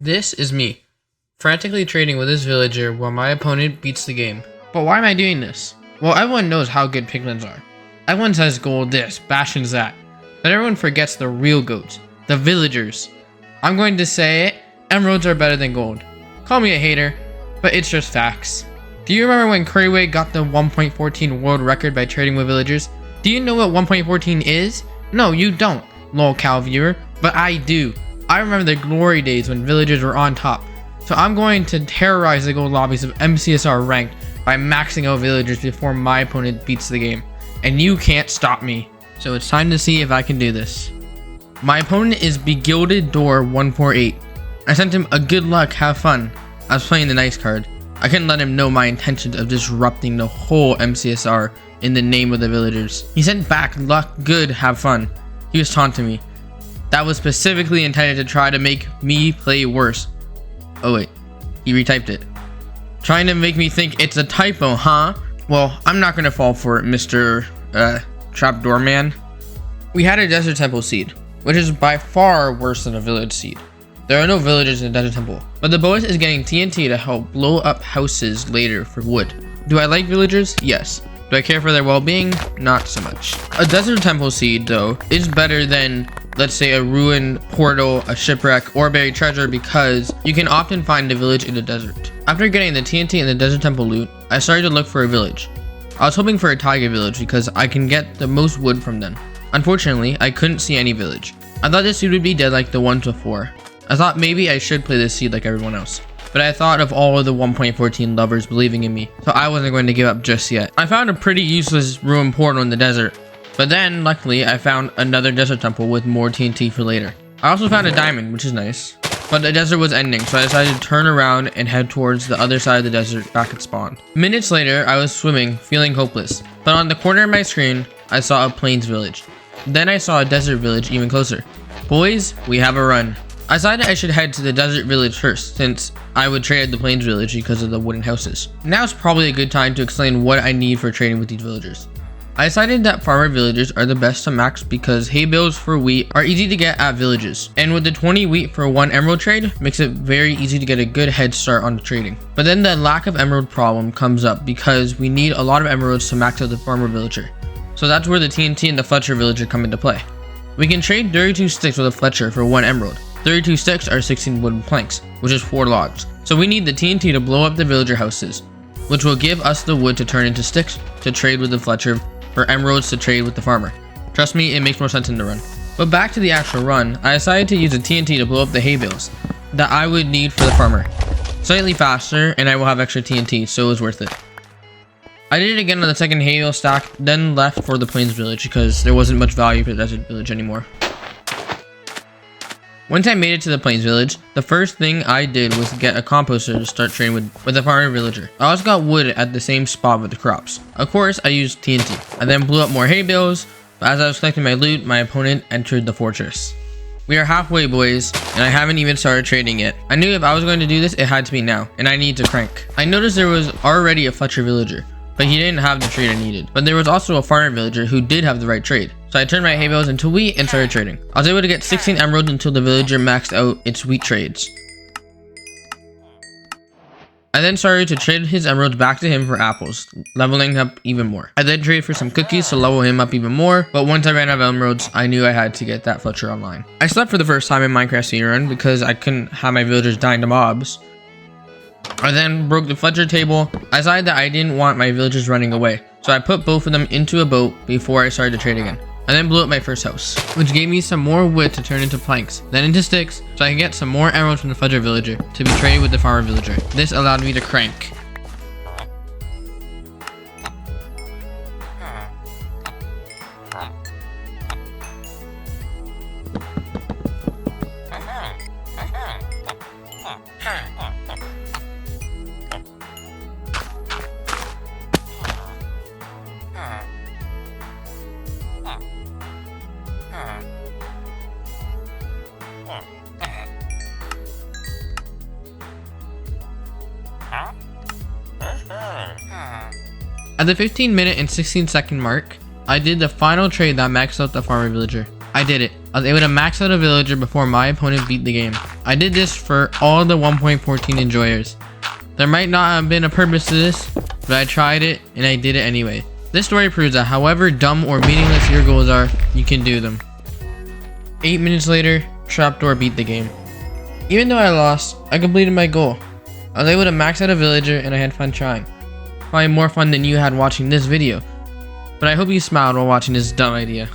This is me, frantically trading with this villager while my opponent beats the game. But why am I doing this? Well, everyone knows how good piglins are. Everyone says gold this, bastions that. But everyone forgets the real goats, the villagers. I'm going to say it, emeralds are better than gold. Call me a hater, but it's just facts. Do you remember when Crayway got the 1.14 world record by trading with villagers? Do you know what 1.14 is? No, you don't, lol cow viewer, but I do. I remember the glory days when villagers were on top. So I'm going to terrorize the gold lobbies of MCSR ranked by maxing out villagers before my opponent beats the game. And you can't stop me. So it's time to see if I can do this. My opponent is Begilded Door 148. I sent him a good luck, have fun. I was playing the nice card. I couldn't let him know my intentions of disrupting the whole MCSR in the name of the villagers. He sent back luck, good, have fun. He was taunting me. That was specifically intended to try to make me play worse. Oh wait, he retyped it. Trying to make me think it's a typo, huh? Well, I'm not gonna fall for it, Mr. Trapdoor Man. We had a Desert Temple seed, which is by far worse than a village seed. There are no villagers in the Desert Temple, but the bonus is getting TNT to help blow up houses later for wood. Do I like villagers? Yes. Do I care for their well-being? Not so much. A Desert Temple seed, though, is better than, let's say, a ruined portal, a shipwreck, or buried treasure because you can often find a village in the desert. After getting the TNT and the Desert Temple loot, I started to look for a village. I was hoping for a tiger village because I can get the most wood from them. Unfortunately, I couldn't see any village. I thought this seed would be dead like the ones before. I thought maybe I should play this seed like everyone else. But I thought of all of the 1.14 lovers believing in me, so I wasn't going to give up just yet. I found a pretty useless ruined portal in the desert, but then, luckily, I found another desert temple with more TNT for later. I also found a diamond, which is nice. But the desert was ending, so I decided to turn around and head towards the other side of the desert back at spawn. Minutes later, I was swimming, feeling hopeless. But on the corner of my screen, I saw a plains village. Then I saw a desert village even closer. Boys, we have a run. I decided I should head to the desert village first, since I would trade at the plains village because of the wooden houses. Now is probably a good time to explain what I need for trading with these villagers. I decided that farmer villagers are the best to max because hay bales for wheat are easy to get at villages. And with the 20 wheat for 1 emerald trade, makes it very easy to get a good head start on the trading. But then the lack of emerald problem comes up because we need a lot of emeralds to max out the farmer villager. So that's where the TNT and the Fletcher villager come into play. We can trade 32 sticks with a Fletcher for 1 emerald. 32 sticks are 16 wooden planks, which is 4 logs. So we need the TNT to blow up the villager houses, which will give us the wood to turn into sticks to trade with the Fletcher, for emeralds to trade with the farmer. Trust me, it makes more sense in the run. But back to the actual run, I decided to use the TNT to blow up the hay bales that I would need for the farmer. Slightly faster, and I will have extra TNT, so it was worth it. I did it again on the second hay bale stack, then left for the plains village because there wasn't much value for the desert village anymore. Once I made it to the plains village, the first thing I did was get a composter to start trading with the farmer villager. I also got wood at the same spot with the crops. Of course, I used TNT. I then blew up more hay bales, but as I was collecting my loot, my opponent entered the fortress. We are halfway, boys, and I haven't even started trading yet. I knew if I was going to do this, it had to be now, and I need to crank. I noticed there was already a Fletcher villager, but he didn't have the trade I needed. But there was also a farmer villager who did have the right trade. So I turned my hay bales into wheat and started trading. I was able to get 16 emeralds until the villager maxed out its wheat trades. I then started to trade his emeralds back to him for apples, leveling up even more. I then traded for some cookies to level him up even more, but once I ran out of emeralds, I knew I had to get that Fletcher online. I slept for the first time in Minecraft Speedrun because I couldn't have my villagers dying to mobs. I then broke the Fletcher table. I decided that I didn't want my villagers running away, so I put both of them into a boat before I started to trade again. I then blew up my first house, which gave me some more wood to turn into planks, then into sticks, so I can get some more emeralds from the Fletcher villager to be traded with the farmer villager. This allowed me to crank. At the 15-minute and 16-second mark, I did the final trade that maxed out the farmer villager. I did it. I was able to max out a villager before my opponent beat the game. I did this for all the 1.14 enjoyers. There might not have been a purpose to this, but I tried it and I did it anyway. This story proves that however dumb or meaningless your goals are, you can do them. 8 minutes later, Trapdoor beat the game. Even though I lost, I completed my goal. I was able to max out a villager and I had fun trying. Probably more fun than you had watching this video. But I hope you smiled while watching this dumb idea.